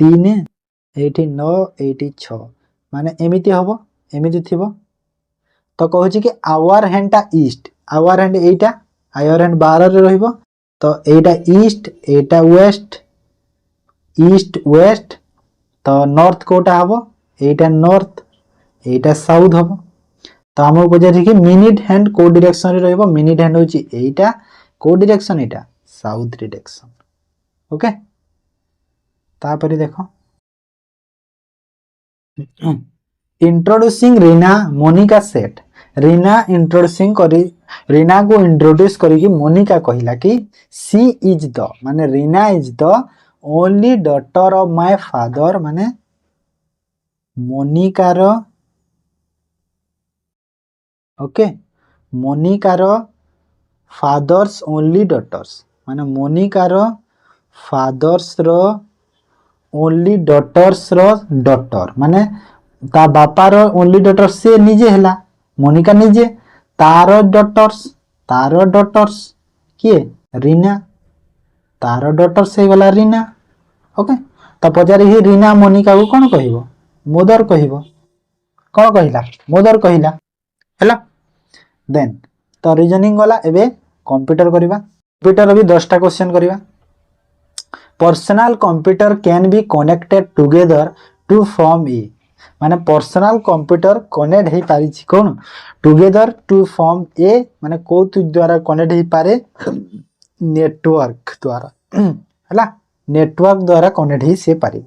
Speaker 1: 3 एठी 9 एठी 6 माने एमिति हबो एमिति थिबो तो कहूँ कि our हैंडटा east our hand Etah our hand 12 रे रहिबो तो एटा ईस्ट एटा वेस्ट ईस्ट वेस्ट तो नॉर्थ कोटा हबो एटा नॉर्थ एटा साउथ हबो तो हमको पचारि कि मिनिट हैंड को डायरेक्शन रे रहिबो मिनिट हैंड होची एटा को डायरेक्शन एटा साउथ डायरेक्शन ओके तापरे देखो इंट्रोड्यूसिंग रीना मोनिका सेट रीना इंट्रोड्यूसिंग करी रीना को इंट्रोड्यूस करी मोनिका कहला कि सी इज द माने Reena is the only daughter of my father माने मोनिकार ओके मोनिकार फादर्स ओनली डॉटर्स माने मोनिकार फादर्स रो ओनली डॉटर्स रो डॉटर माने ता बापार ओनली डॉटर से निजे हैला मोनिका निजे तार डॉटर्स किए रीना तार डॉटर्स हे गला रीना ओके तो पचारि ही रीना मोनिका को कौन कहबो मदर कहबो कौन कहला मदर कहला हैला देन तो रीजनिंग गला एबे कंप्यूटर करबा कंप्यूटर भी 10टा क्वेश्चन करबा personal computer can be connected together to form a माने पर्सनल कंप्यूटर कनेक्ट हो पारी कौन टुगेदर टू फॉर्म ए माने को द्वारा कनेक्ट हो पारे नेटवर्क द्वारा हैला नेटवर्क द्वारा कनेक्ट ही से पारे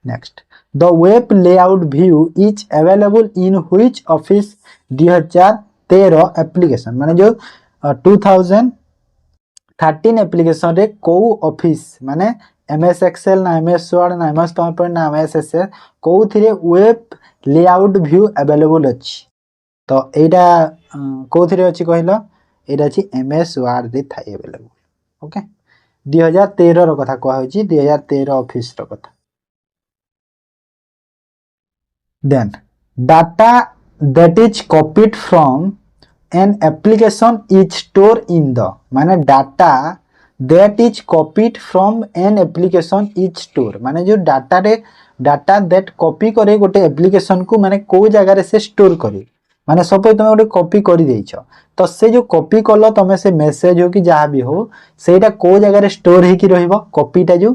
Speaker 1: next the web layout view is available in which office 2013 application माने जो 2013 एप्लीकेशन रे को ऑफिस माने एमएस एक्सेल ना एमएस वर्ड ना एमएस पावरपॉइंट ना एमएस एक्सेल को थिरे वेब लेआउट व्यू अवेलेबल अछि तो एटा को थिरे अछि कहलो एटा अछि एमएस वर्ड रे थाई अवेलेबल ओके 2013 रो कथा कहै छी 2013 ऑफिस रो कथा then data that is copied from an application is stored in the माने data that is copied from an application is stored माने जो डाटा रे डाटा that कॉपी करे गोटे एप्लीकेशन को माने को जगह रे से स्टोर करे माने सपोज तुम गोटे कॉपी करि देइछ तो से जो कॉपी कलो तमे से मेसेज हो कि जहाँ भी हो सेटा को जगह रे स्टोर हे कि रहइबो कॉपीटा जो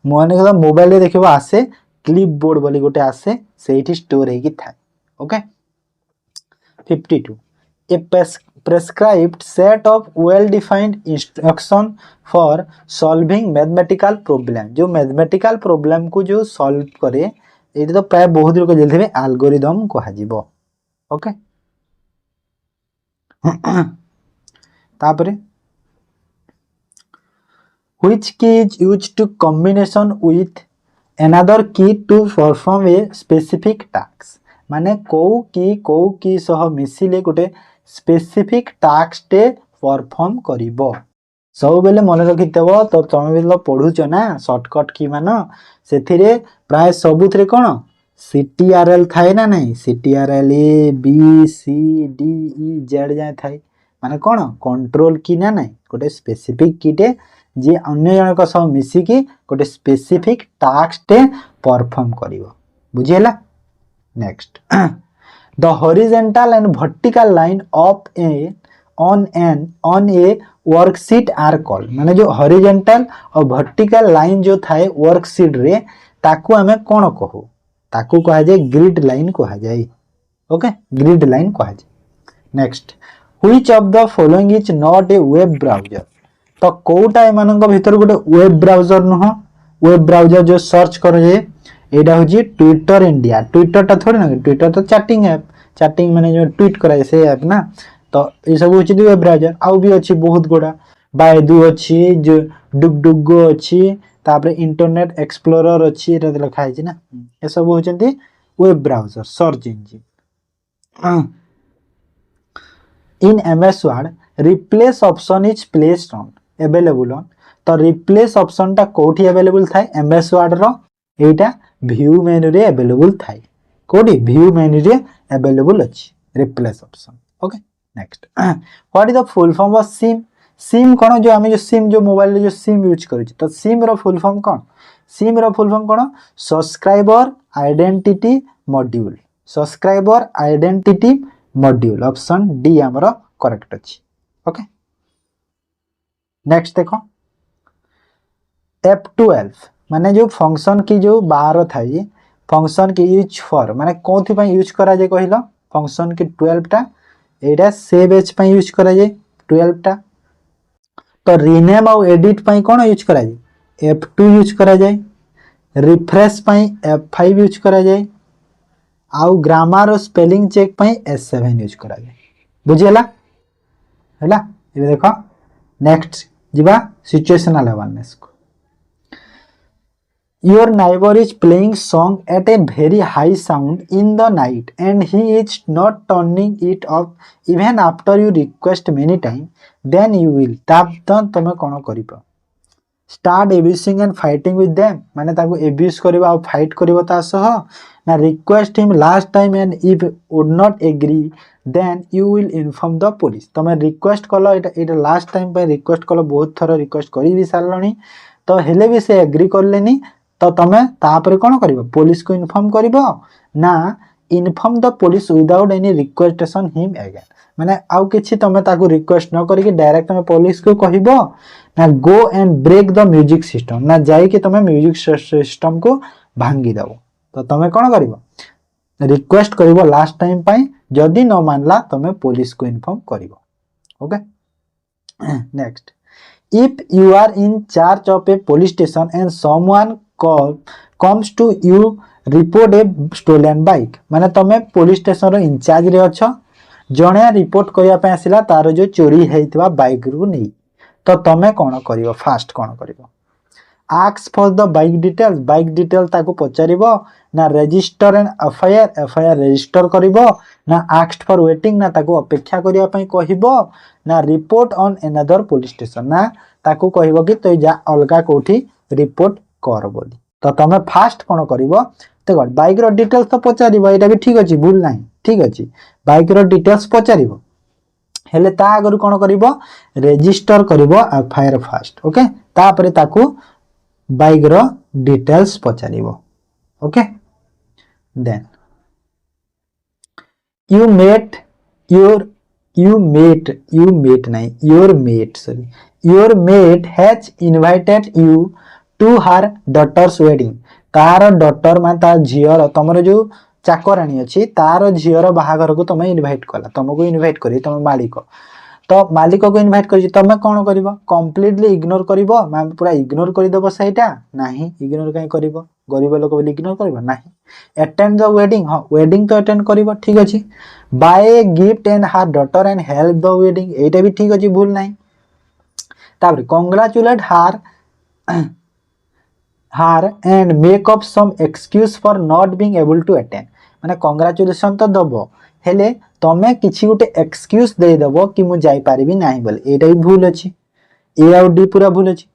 Speaker 1: माने मोबाइल रे देखिबो आसे क्लिप बोर्ड बोली गोटे आसे सेठी स्टोर हे कि थाए okay 52 a prescribed set of well defined instruction for solving mathematical problem जो mathematical problem को जो solve करे ये तो प्राय बहुत लोग जल्दी में algorithm कहा जीवो ओके तापरे which key is used to combination with another key to perform a specific task माने को की सह मिसिले गोटे स्पेसिफिक टास्क टे परफॉर्म करिवो सब बेले मन रखितबो तो तमे बेले पढुछ ना शॉर्टकट की मान सेथिरे प्राय सबुथरे कोन सीटीआरएल थाए ना नहीं CTRL A B C D E Z जाय थाए माने कोन कंट्रोल की ना नहीं गोटे स्पेसिफिक कीटे जे अन्य जनक सह मिसी की गोटे स्पेसिफिक टास्क टे perform करिवो बुझियला Next, the horizontal and vertical line of on a worksheet are called माने जो horizontal और vertical line जो थाए worksheet रे ताकू हमें कौन कहू ताकू कहा जाए ग्रिड लाइन कहा जाए ओके ग्रिड लाइन कहा जाए next which of the following is not a web browser तो कोटा एमानक भीतर गोटे वेब ब्राउजर नुह वेब ब्राउजर जो सर्च कर जाए एटा होजी ट्विटर इंडिया ट्विटर टा थोड़ी ना ट्विटर तो चैटिंग ऐप चैटिंग माने जो ट्वीट कराए से ऐप ना तो ये सब होची वेब ब्राउजर आउ भी अछि बहुत गोडा बायदू अछि जो डुगडुगो अछि तापर इंटरनेट एक्सप्लोरर अछि एटा लिखा है ना ये सब होचंती web browser search engine in MS Word replace option is placed on available on तो रिप्लेस ऑप्शन टा कोठी अवेलेबल थाए एमएस वर्ड रो एटा व्यू मेन्यू रे अवेलेबल थाए कोठी व्यू मेन्यू रे अवेलेबल अछि replace option okay next what is the full form of SIM SIM कौन जो आम जो सिम जो मोबाइल जो सिम यूज कर तो सिम रो फुल फॉर्म कौन सिम रो फुल फॉर्म कौन subscriber identity module subscriber identity module option D हमरो करेक्ट अछि ओके नेक्स्ट देखो F12 माने जो फंक्शन की जो बाहर थाई फंक्शन की यूज फॉर माने कोथि पय यूज करा जे कहिलो फंक्शन की 12 टा एटा सेव एज पय यूज करा जे 12 टा तो रीनेम और एडिट पय कोन यूज करा जे F2 यूज करा जाए रिफ्रेश पय F5 यूज करा जाए आउ ग्रामर और स्पेलिंग चेक पय S7 यूज करा जाए बुझियला हैला ये देखो नेक्स्ट जिबा सिचुएशनल अवेयरनेस को your neighbor is playing song at a very high sound in the night and he is not turning it off even after you request many times then you will tap तमे कोन करिपो start abusing and fighting with them माने ताको abuse करबा और fight करबो ता सह ना request him last time and if would not agree then you will inform the police तमे request कलो एटा last time पे request कलो बहुत थरो request करी भी सारलनी तो हेले भी से एग्री करलेनी तो तमे तापर कोन करिवो पुलिस को इन्फॉर्म करिवो ना inform the police without any requestation him again माने आउ किछि तमे ताको रिक्वेस्ट न करी कि डायरेक्ट तमे पुलिस को कहिवो ना go and break the music system ना जाई कि तमे म्यूजिक सिस्टम को भांगी दबो तो तमे कोन करिवो रिक्वेस्ट करिवो लास्ट टाइम पई जदी न मानला तमे पुलिस को इन्फॉर्म करिवो okay next if you are in charge of a police station and someone comes to you report a stolen bike माने तमे पुलिस स्टेशन रो इंचार्ज रे अछ जणे रिपोर्ट करिया पे आसिला तार जो चोरी हेइतबा बाइक रु नै तो तमे कोन करिवो फास्ट कोन करिवो ask for the bike detail ताको पचारिबो ना रजिस्टर एंड एफआईआर रजिस्टर करिवो ना आस्क फॉर वेटिंग ना ताको अपेक्षा करिया पई कहिवो ना report on another police station ना ताको कहिवो कि तो जा अलगा कोठी रिपोर्ट कर बोली तो तमे फास्ट कोन करिवो देखो बाइक रो डिटेल्स तो पचारिबो एटा भी ठीक अछि भूल नाही ठीक अछि बाइक रो डिटेल्स पचारिबो हेले ता अगर कोन करिवो रजिस्टर करिवो एफआईआर फास्ट ओके तापरे ताको बाइक रो डिटेल्स पचारिबो okay then you met your mate has invited you to her daughter's wedding तार डॉटर मान तार झियर तमरो जो चाकराणी अछि तार झियर बाहागर को तमे इनवाइट कला तमको इनवाइट करी तमे मालिक तो मालिक को इनवाइट करी तमे कोन करबो कंप्लीटली इग्नोर करबो मैम पूरा इग्नोर करि देबो सेटा नाही इग्नोर काई करबो गरीब लोक बोली इग्नोर करबो नाही अटेंड द वेडिंग हां वेडिंग तो अटेंड करबो ठीक अछि buy gift and her daughter and help the wedding एटा भी ठीक अछि भूल नाही तापर congratulate her and make up some excuse for not being able to attend माने कांग्रेचुलेशन तो दबो हेले तमे किछि गुटे एक्सक्यूज दे दबो कि मु जाई पारिबी नाही बोले एटा भी भूल अछि ए आउ डी पूरा भूल अछि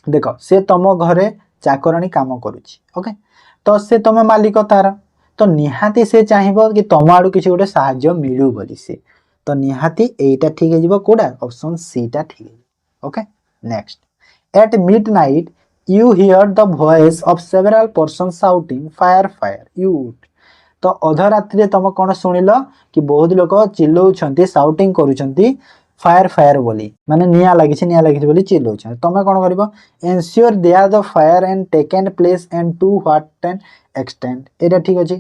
Speaker 1: देखो से तम घरे चाकराणी काम करूची ओके तो से तमे मालिक तार तो निहाती से चाहिबो कि तम आडू किछि गुटे सहाय्य मिलू बोली से तो निहाती एटा ठीक हे जिवो कोडा ऑप्शन सी टा ठीक हे okay next at midnight you hear the voice of several persons shouting fire fire you would तो अध रात्रि तुम कौन शुणिल कि बहुत लोग चिल्लाउछंती शाउटिंग करूछंती फायर फायर बोली माने निया लागिछि बोली चिल्लाउछंती तमे कोन करबो ensure they are the fire and taken place and to what an extent एटा ठीक अछि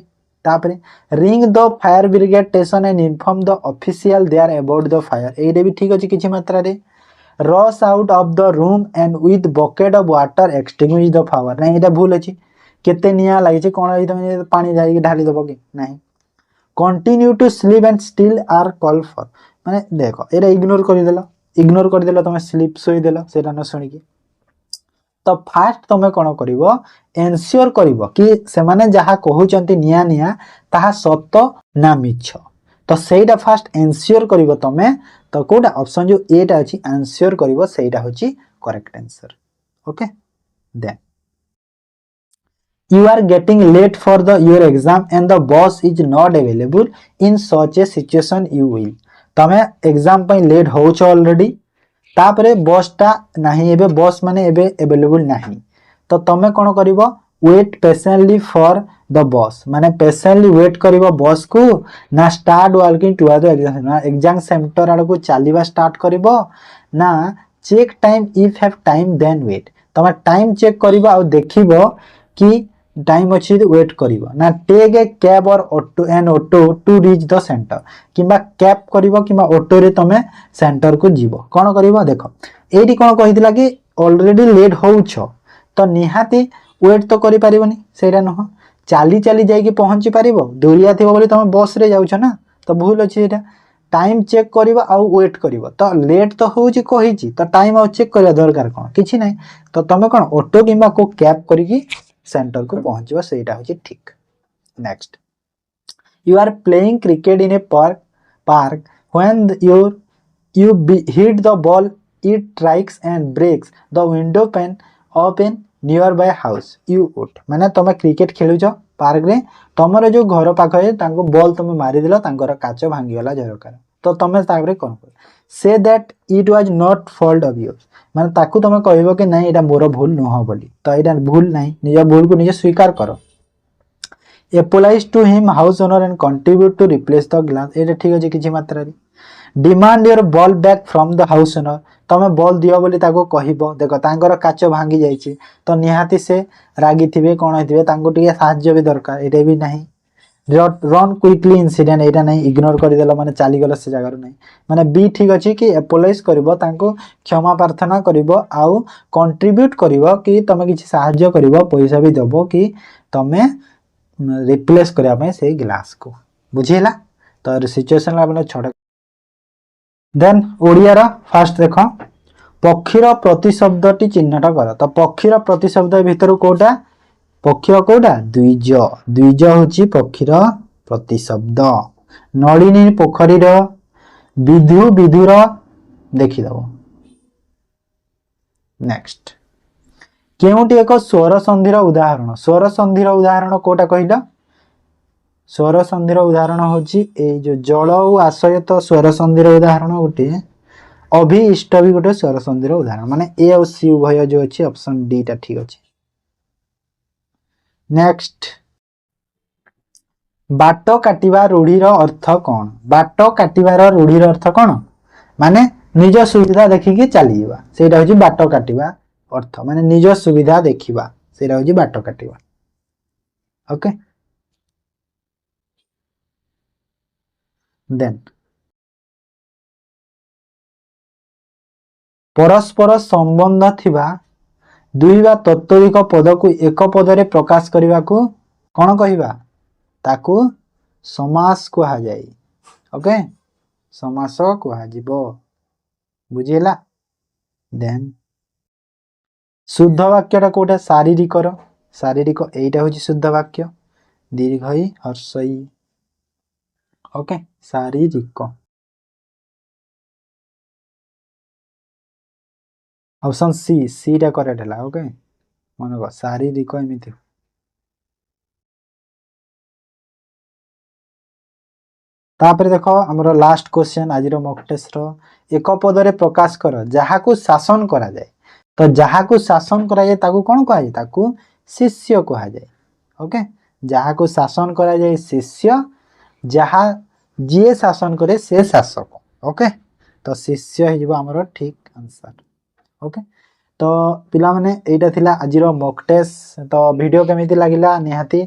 Speaker 1: तापरे ring the fire brigade station and inform the official they are about the fire एटा भी ठीक अछि किछि मात्रा रे rush out of the room and with bucket of water extinguish the fire नहीं एटा भूल अछि केते निया लागि छै कोन एई तमे पानी जाई के ढाली दबो कि नहीं continue to sleep and still are call for माने देखो एटा इग्नोर कर देला तमे स्लीप सोई देला सेटा न सुनी कि तो फास्ट तमे कोन करिवो एंश्योर करिवो कि से माने जहा कहउचंती निया निया ताहा सत्य ना मिछ तो सेटा फास्ट एनश्योर करिवो तमे तो कोटा ऑप्शन जो एटा अछि एनश्योर करिवो सेटा होची correct answer okay then you are getting late for the your exam and the boss is not available in such a situation you will तमे एग्जाम पई लेट होछ ऑलरेडी तापरे बॉस टा नाही एबे बॉस माने एबे अवेलेबल नाही तो तमे कोन करिवो wait patiently for the boss माने पेशेंटली वेट करिवो बॉस को ना start working to the exam ना एग्जाम सेंटर आड़ को चलीबा स्टार्ट करिवो ना check time if have time then wait तमे टाइम चेक करिवो आ देखिवो कि टाइम अच्छी वेट करिवो ना take a cab or auto to reach the centre किबा कैब करिवो किबा ऑटो रे तमे सेंटर को जीवो कोन करिवो देखो एडी कोन कहितला कि ऑलरेडी लेट होउछ तो निहाती वेट तो करि परिबोनी सेरा न चाली चाली जाई कि पहुंची परिबो दूरिया थिबो बोली तमे बस रे जाउछ ना तो भूल अछि एटा टाइम चेक करिवो आ वेट करिवो तो लेट तो होउची कहिची तो टाइम आ चेक करिया दरकार कोन किछि नै तो तमे कोन ऑटो किबा को कैब करिकी सेंटर को पहुंचवा सेटा होची ठीक next you are playing cricket in a park when you hit the ball it strikes and breaks the window pane of a nearby house you would माने तमे क्रिकेट खेलुछ पार्क रे तमरो जो घर पाखरे तांको बॉल तमे मारी दिलो तांकर काच भांगी गला झरकार तो तमे ताकरे कोन say that it was not fault of yours माने ताकू तमे कहबो कि नहीं एटा मोर भूल न हो बोली तो एटा भूल नहीं निज भूल को निज स्वीकार करो apologize to him house owner and contribute to replace the glass एटा ठीक अछि किछि मात्रा रे demand your ball back from the house owner तमे बॉल दियो बोली ताको कहिबो देखो तांकर काच भांगी जाईछि तो निहाती से रागी थिबे कोन हिथिबे तांको टिके साहाय्य भी दरकार एटा भी नहीं रन क्विकली इंसिडेंट एटा नहीं इग्नोर कर देलो माने चाली गलो से जगह नहीं माने बी ठीक अछि कि एपोलाइज करबो तांको क्षमा प्रार्थना करबो आउ कंट्रीब्यूट करबो कि तमे किछि साहाय्य करबो पैसा भी देबो कि तमे रिप्लेस करिया पय से ग्लास को बुझिला तो सिचुएशन आपन छोड़ देन ओडिया रा फर्स्ट देखो पक्षीर प्रतिशब्दटी चिन्हट कर तो पक्षीर प्रतिशब्द भीतर कोटा पक्षी कोटा द्विज द्विज होची पक्षीर प्रतिशब्द नलिनी पोखरीर विधु विधुर देखि दबो नेक्स्ट केउटी एक स्वर संधिर उदाहरण कोटा कहिला स्वर संधिर उदाहरण होची ए जो जल और आश्रयत स्वर संधिर उदाहरण गोटे अभिइष्ट भी गोटे स्वर संधिर उदाहरण माने ए और सी उभय जो अछि ऑप्शन डी टा ठीक अछि नेक्स्ट बाट काटिबा रूढ़ीर अर्थ कोन बाट काटिबार रूढ़ीर अर्थ कोन माने निज सुविधा देखिकी चलीबा सेटा होची बाट काटिबा अर्थ माने निज सुविधा देखिबा सेटा होची बाट काटिबा ओके देन परस्पर संबंध थिबा दुई बा तत्वधिक पद को एक पद रे प्रकाश करबा को कोन कहिबा ताकू समास कहा जाय ओके समास कहा जिवो बुझिला देन शुद्ध वाक्यटा कोटा शारीरिक एटा होची शुद्ध वाक्य दीर्घई हर्षई ओके शारीरिक ऑप्शन सी टा करेक्ट हला ओके मन को शारीरिक एमिति तापर देखो हमरो लास्ट क्वेश्चन आजिरो मॉक टेस्ट रो एक पद रे प्रकाश कर जहा को शासन करा जाय तो जहा को शासन करा जाय ताकू कोन कहा जाय ताकू शिष्य कहा जाय ओके जहा को शासन करा जाय शिष्य जहा जे शासन करे से शासक ओके तो शिष्य हे जिवो हमरो ठीक आंसर ओके तो पिला माने एटा थिला आजिरो मॉक टेस्ट तो वीडियो केमिति लागिला निहाती